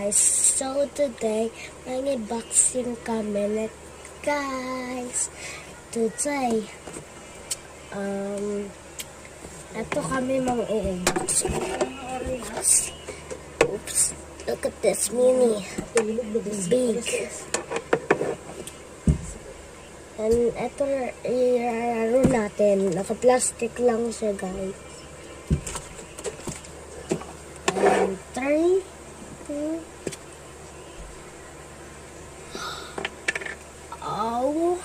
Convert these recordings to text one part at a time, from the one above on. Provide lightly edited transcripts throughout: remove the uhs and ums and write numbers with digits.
guys, so today mag-unboxing kami guys. Today ito kami mag-unbox. Oops, look at this mini, big. And ito i-raro natin, naka-plastic lang siya guys. And 3, 2, oh,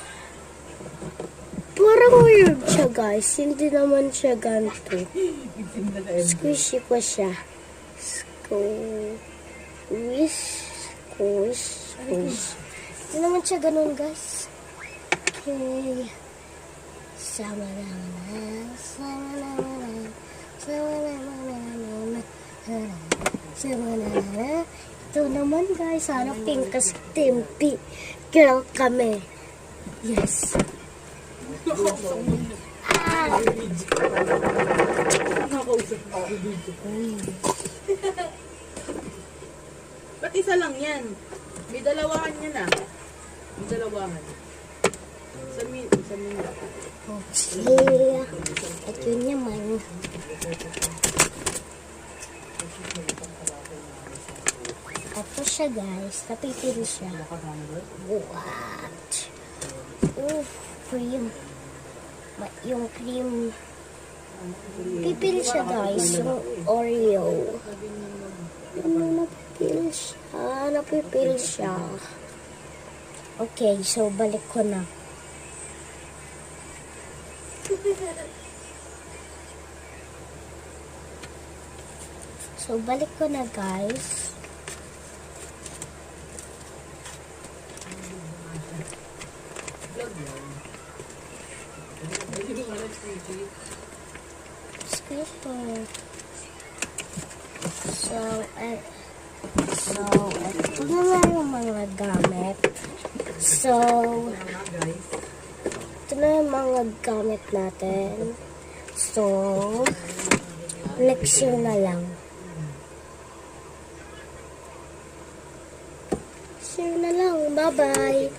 parang weird siya guys, hindi naman siya ganito. Squishy pa siya. Squish. Hindi naman siya ganun guys. Okay. Sama naman. Ito naman guys, sana pink kasi team P girl kami. Yes. Ba't isa lang yan? May dalawahan yan ah. May dalawahan. Samin. Okay. Ito naman. Ito siya guys. Napipili siya. What? Oh, cream. Yung cream. Pipili siya guys. Yung Oreo. Napipili siya. Okay, so balik ko na. So balik ko na guys. Excuse me. So, ito naman yung mga gamit. So, ito na yung mga gamit natin. So, next year na lang. See you na lang. Bye-bye.